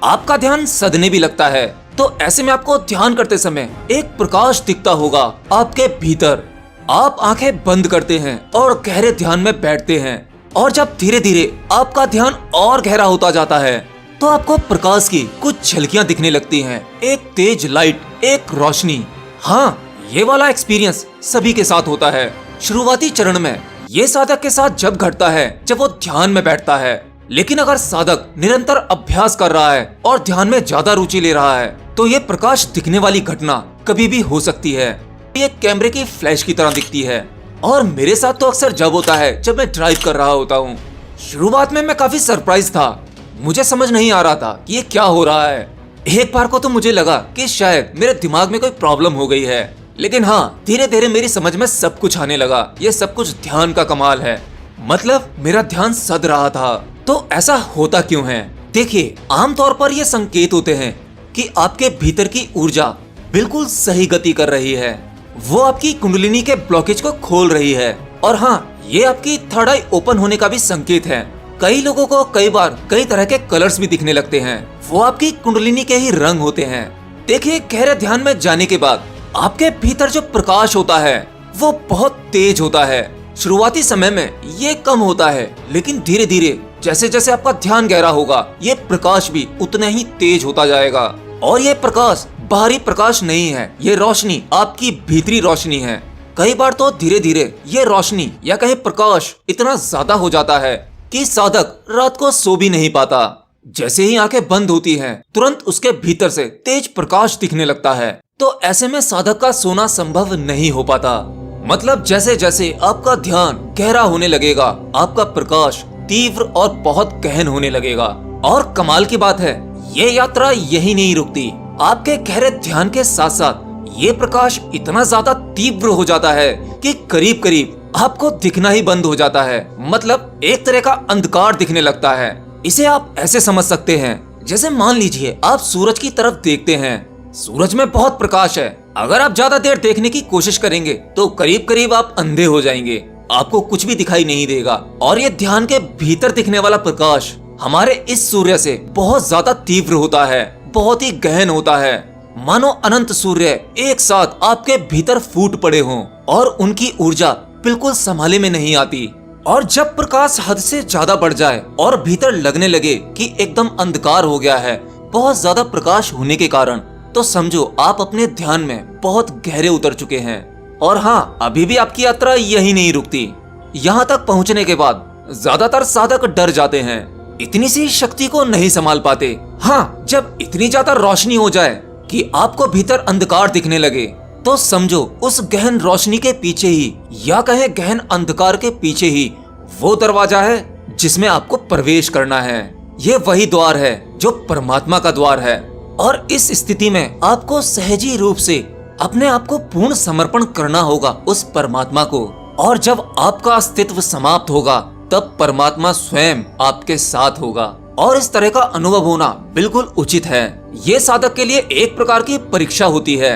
आपका ध्यान सदने भी लगता है। तो ऐसे में आपको ध्यान करते समय एक प्रकाश दिखता होगा आपके भीतर। आप आंखें बंद करते हैं और गहरे ध्यान में बैठते हैं, और जब धीरे धीरे आपका ध्यान और गहरा होता जाता है तो आपको प्रकाश की कुछ झलकियां दिखने लगती हैं। एक तेज लाइट, एक रोशनी। हाँ, ये वाला एक्सपीरियंस सभी के साथ होता है। शुरुआती चरण में ये साधक के साथ जब घटता है जब वो ध्यान में बैठता है। लेकिन अगर साधक निरंतर अभ्यास कर रहा है और ध्यान में ज्यादा रुचि ले रहा है तो ये प्रकाश दिखने वाली घटना कभी भी हो सकती है। ये कैमरे की फ्लैश की तरह दिखती है, और मेरे साथ तो अक्सर जब होता है जब मैं ड्राइव कर रहा होता हूँ। शुरुआत में मैं काफी सरप्राइज था, मुझे समझ नहीं आ रहा था कि ये क्या हो रहा है। एक बार को तो मुझे लगा कि शायद मेरे दिमाग में कोई प्रॉब्लम हो गई है, लेकिन हाँ, धीरे धीरे मेरी समझ में सब कुछ आने लगा। ये सब कुछ ध्यान का कमाल है। मतलब मेरा ध्यान सद रहा था। तो ऐसा होता क्यों है? देखिए, आमतौर पर ये संकेत होते हैं कि आपके भीतर की ऊर्जा बिल्कुल सही गति कर रही है। वो आपकी कुंडलिनी के ब्लॉकेज को खोल रही है। और हाँ, ये आपकी थर्ड आई ओपन होने का भी संकेत है। कई लोगों को कई बार कई तरह के कलर्स भी दिखने लगते हैं। वो आपकी कुंडलिनी के ही रंग होते हैं। देखिए, गहरे ध्यान में जाने के बाद आपके भीतर जो प्रकाश होता है वो बहुत तेज होता है। शुरुआती समय में ये कम होता है, लेकिन धीरे धीरे जैसे जैसे आपका ध्यान गहरा होगा ये प्रकाश भी उतना ही तेज होता जाएगा। और ये प्रकाश बाहरी प्रकाश नहीं है, ये रोशनी आपकी भीतरी रोशनी है। कई बार तो धीरे धीरे ये रोशनी या कहीं प्रकाश इतना ज्यादा हो जाता है कि साधक रात को सो भी नहीं पाता। जैसे ही आंखें बंद होती हैं, तुरंत उसके भीतर से तेज प्रकाश दिखने लगता है। तो ऐसे में साधक का सोना संभव नहीं हो पाता। मतलब जैसे जैसे आपका ध्यान गहरा होने लगेगा, आपका प्रकाश तीव्र और बहुत गहन होने लगेगा। और कमाल की बात है, ये यात्रा यही नहीं रुकती। आपके गहरे ध्यान के साथ साथ ये प्रकाश इतना ज्यादा तीव्र हो जाता है कि करीब करीब आपको दिखना ही बंद हो जाता है। मतलब एक तरह का अंधकार दिखने लगता है। इसे आप ऐसे समझ सकते हैं, जैसे मान लीजिए आप सूरज की तरफ देखते हैं। सूरज में बहुत प्रकाश है, अगर आप ज्यादा देर देखने की कोशिश करेंगे तो करीब करीब आप अंधे हो जाएंगे, आपको कुछ भी दिखाई नहीं देगा। और ये ध्यान के भीतर दिखने वाला प्रकाश हमारे इस सूर्य से बहुत ज्यादा तीव्र होता है, बहुत ही गहन होता है। मानो अनंत सूर्य एक साथ आपके भीतर फूट पड़े हों और उनकी ऊर्जा बिल्कुल संभाले में नहीं आती। और जब प्रकाश हद से ज्यादा बढ़ जाए और भीतर लगने लगे कि एकदम अंधकार हो गया है बहुत ज्यादा प्रकाश होने के कारण, तो समझो आप अपने ध्यान में बहुत गहरे उतर चुके हैं। और हाँ, अभी भी आपकी यात्रा यही नहीं रुकती। यहाँ तक पहुँचने के बाद ज्यादातर साधक डर जाते हैं, इतनी सी शक्ति को नहीं संभाल पाते। हाँ, जब इतनी ज्यादा रोशनी हो जाए कि आपको भीतर अंधकार दिखने लगे, तो समझो उस गहन रोशनी के पीछे ही या कहें गहन अंधकार के पीछे ही वो दरवाजा है जिसमें आपको प्रवेश करना है। ये वही द्वार है जो परमात्मा का द्वार है। और इस स्थिति में आपको सहजी रूप से अपने आप को पूर्ण समर्पण करना होगा उस परमात्मा को। और जब आपका अस्तित्व समाप्त होगा तब परमात्मा स्वयं आपके साथ होगा। और इस तरह का अनुभव होना बिल्कुल उचित है। ये साधक के लिए एक प्रकार की परीक्षा होती है।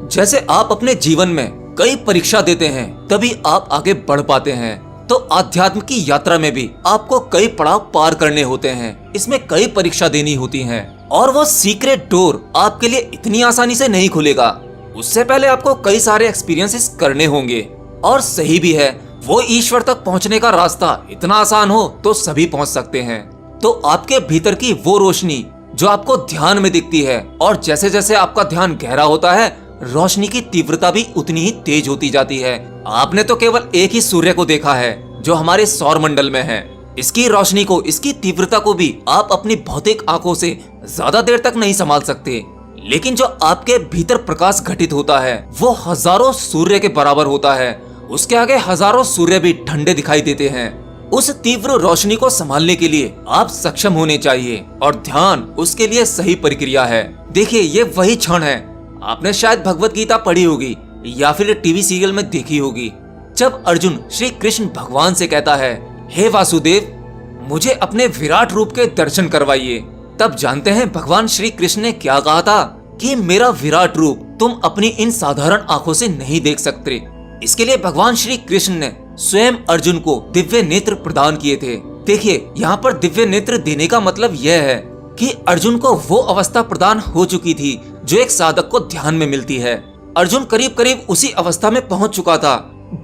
जैसे आप अपने जीवन में कई परीक्षा देते हैं तभी आप आगे बढ़ पाते हैं, तो आध्यात्म की यात्रा में भी आपको कई पड़ाव पार करने होते हैं। इसमें कई परीक्षा देनी होती हैं, और वो सीक्रेट डोर आपके लिए इतनी आसानी से नहीं खुलेगा। उससे पहले आपको कई सारे एक्सपीरियंसेस करने होंगे। और सही भी है, वो ईश्वर तक पहुंचने का रास्ता इतना आसान हो तो सभी पहुंच सकते हैं। तो आपके भीतर की वो रोशनी जो आपको ध्यान में दिखती है, और जैसे जैसे आपका ध्यान गहरा होता है रोशनी की तीव्रता भी उतनी ही तेज होती जाती है। आपने तो केवल एक ही सूर्य को देखा है जो हमारे सौर मंडल में है। इसकी रोशनी को, इसकी तीव्रता को भी आप अपनी भौतिक आंखों से ज्यादा देर तक नहीं संभाल सकते। लेकिन जो आपके भीतर प्रकाश घटित होता है वो हजारों सूर्य के बराबर होता है। उसके आगे हजारों सूर्य भी ठंडे दिखाई देते हैं। उस तीव्र रोशनी को संभालने के लिए आप सक्षम होने चाहिए, और ध्यान उसके लिए सही प्रक्रिया है। देखिए, ये वही क्षण है, आपने शायद भगवत गीता पढ़ी होगी या फिर टीवी सीरियल में देखी होगी, जब अर्जुन श्री कृष्ण भगवान से कहता है, हे वासुदेव, मुझे अपने विराट रूप के दर्शन करवाइए। तब जानते हैं भगवान श्री कृष्ण ने क्या कहा था कि मेरा विराट रूप तुम अपनी इन साधारण आंखों से नहीं देख सकते। इसके लिए भगवान श्री कृष्ण ने स्वयं अर्जुन को दिव्य नेत्र प्रदान किए थे। देखिए, यहाँ पर दिव्य नेत्र देने का मतलब यह है कि अर्जुन को वो अवस्था प्रदान हो चुकी थी जो एक साधक को ध्यान में मिलती है। अर्जुन करीब करीब उसी अवस्था में पहुंच चुका था।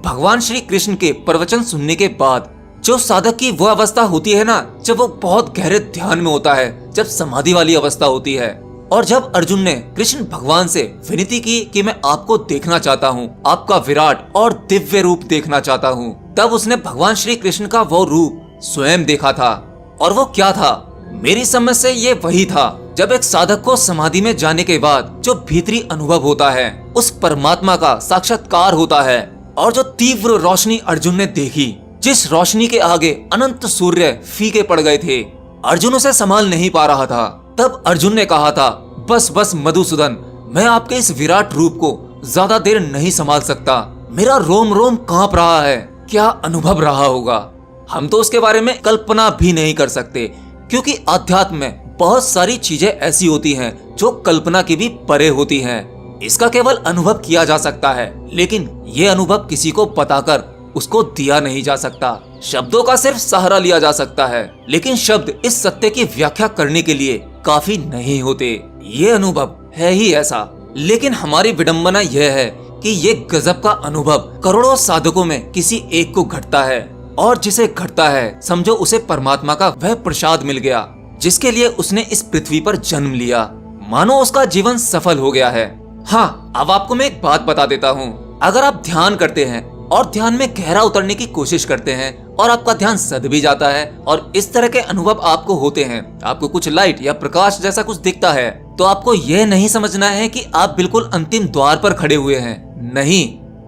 भगवान श्री कृष्ण के प्रवचन सुनने के बाद जो साधक की वो अवस्था होती है ना, जब वो बहुत गहरे ध्यान में होता है, जब समाधि वाली अवस्था होती है। और जब अर्जुन ने कृष्ण भगवान से विनती की कि मैं आपको देखना चाहता हूँ, आपका विराट और दिव्य रूप देखना चाहता हूँ, तब उसने भगवान श्री कृष्ण का वो रूप स्वयं देखा था। और वो क्या था? मेरी समझ से ये वही था जब एक साधक को समाधि में जाने के बाद जो भीतरी अनुभव होता है, उस परमात्मा का साक्षात्कार होता है। और जो तीव्र रोशनी अर्जुन ने देखी, जिस रोशनी के आगे अनंत सूर्य फीके पड़ गए थे, अर्जुन उसे संभाल नहीं पा रहा था। तब अर्जुन ने कहा था, बस बस मधुसूदन, मैं आपके इस विराट रूप को ज्यादा देर नहीं संभाल सकता। मेरा रोम रोम कांप रहा है। क्या अनुभव रहा होगा, हम तो उसके बारे में कल्पना भी नहीं कर सकते, क्योंकि अध्यात्म में बहुत सारी चीजें ऐसी होती हैं जो कल्पना की भी परे होती हैं। इसका केवल अनुभव किया जा सकता है, लेकिन ये अनुभव किसी को बताकर उसको दिया नहीं जा सकता। शब्दों का सिर्फ सहारा लिया जा सकता है, लेकिन शब्द इस सत्य की व्याख्या करने के लिए काफी नहीं होते। ये अनुभव है ही ऐसा। लेकिन हमारी विडंबना यह है कि ये गजब का अनुभव करोड़ों साधकों में किसी एक को घटता है, और जिसे घटता है समझो उसे परमात्मा का वह प्रसाद मिल गया जिसके लिए उसने इस पृथ्वी पर जन्म लिया। मानो उसका जीवन सफल हो गया है। हाँ, अब आपको मैं एक बात बता देता हूँ। अगर आप ध्यान करते हैं और ध्यान में गहरा उतरने की कोशिश करते हैं और आपका ध्यान सद भी जाता है और इस तरह के अनुभव आपको होते हैं, आपको कुछ लाइट या प्रकाश जैसा कुछ दिखता है, तो आपको यह नहीं समझना है कि आप बिल्कुल अंतिम द्वार पर खड़े हुए हैं। नहीं,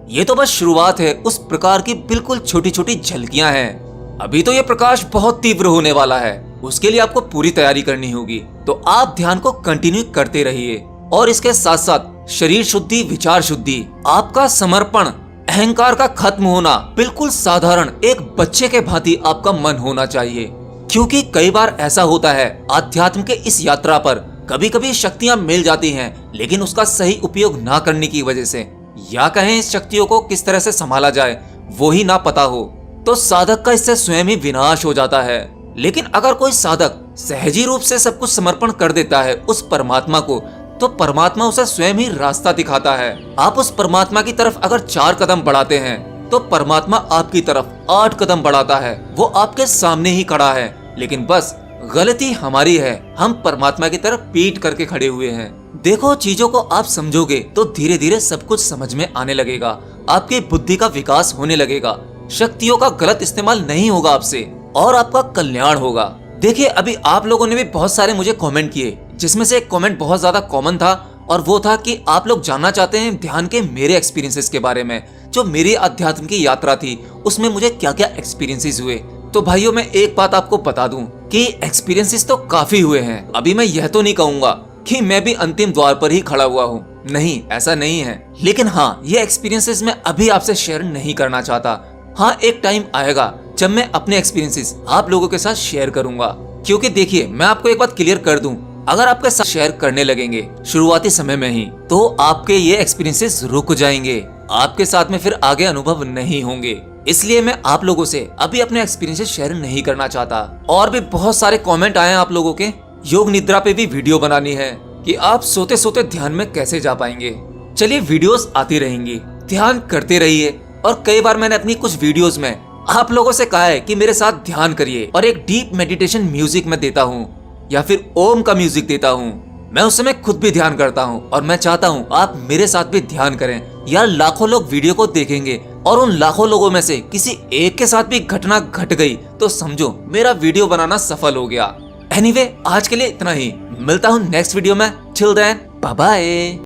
ये तो बस शुरुआत है उस प्रकार की बिल्कुल छोटी छोटी झलकियां हैं। अभी तो ये प्रकाश बहुत तीव्र होने वाला है, उसके लिए आपको पूरी तैयारी करनी होगी। तो आप ध्यान को कंटिन्यू करते रहिए और इसके साथ साथ शरीर शुद्धि, विचार शुद्धि, आपका समर्पण, अहंकार का खत्म होना, बिल्कुल साधारण एक बच्चे के भांति आपका मन होना चाहिए। क्योंकि कई बार ऐसा होता है आध्यात्म के इस यात्रा पर कभी कभी शक्तियां मिल जाती हैं, लेकिन उसका सही उपयोग ना करने की वजह से, या कहें इस शक्तियों को किस तरह से संभाला जाए वो ही ना पता हो, तो साधक का इससे स्वयं ही विनाश हो जाता है। लेकिन अगर कोई साधक सहजी रूप से सब कुछ समर्पण कर देता है उस परमात्मा को, तो परमात्मा उसे स्वयं ही रास्ता दिखाता है। आप उस परमात्मा की तरफ अगर 4 कदम बढ़ाते हैं तो परमात्मा आपकी तरफ 8 कदम बढ़ाता है। वो आपके सामने ही खड़ा है, लेकिन बस गलती हमारी है, हम परमात्मा की तरफ पीठ करके खड़े हुए हैं। देखो, चीजों को आप समझोगे तो धीरे धीरे सब कुछ समझ में आने लगेगा, आपकी बुद्धि का विकास होने लगेगा, शक्तियों का गलत इस्तेमाल नहीं होगा आपसे, और आपका कल्याण होगा। देखिए, अभी आप लोगों ने भी बहुत सारे मुझे कमेंट किए, जिसमें से एक कमेंट बहुत ज्यादा कॉमन था, और वो था कि आप लोग जानना चाहते हैं ध्यान के मेरे एक्सपीरियंसेस के बारे में, जो मेरी अध्यात्म की यात्रा थी उसमें मुझे क्या क्या एक्सपीरियंसेस हुए। तो भाइयों, मैं एक बात आपको बता दूं कि एक्सपीरियंसेस तो काफी हुए हैं। अभी मैं यह तो नहीं कहूंगा कि मैं भी अंतिम द्वार पर ही खड़ा हुआ हूँ, नहीं, ऐसा नहीं है। लेकिन हाँ, ये एक्सपीरियंसेस मैं अभी आपसे शेयर नहीं करना चाहता। हाँ, एक टाइम आएगा जब मैं अपने एक्सपीरियंसेस आप लोगों के साथ शेयर करूंगा। क्योंकि देखिए, मैं आपको एक बात क्लियर कर दूं, अगर आपके साथ शेयर करने लगेंगे शुरुआती समय में ही, तो आपके ये एक्सपीरियंसेस रुक जाएंगे, आपके साथ में फिर आगे अनुभव नहीं होंगे। इसलिए मैं आप लोगों से अभी अपने एक्सपीरियंसेस शेयर नहीं करना चाहता। और भी बहुत सारे कमेंट आए हैं आप लोगों के, योग निद्रा पे भी वीडियो बनानी है कि आप सोते सोते ध्यान में कैसे जा पाएंगे। चलिए, वीडियोस आती रहेंगी, ध्यान करते रहिए। और कई बार मैंने अपनी कुछ वीडियोस में आप लोगों से कहा है कि मेरे साथ ध्यान करिए, और एक डीप मेडिटेशन म्यूजिक में देता हूँ या फिर ओम का म्यूजिक देता हूँ। मैं उस समय खुद भी ध्यान करता हूँ और मैं चाहता हूँ आप मेरे साथ भी ध्यान करें। यार, लाखों लोग वीडियो को देखेंगे और उन लाखों लोगों में से किसी एक के साथ भी घटना घट गई तो समझो मेरा वीडियो बनाना सफल हो गया। एनीवे, आज के लिए इतना ही। मिलता हूँ नेक्स्ट वीडियो में। Till then, bye bye.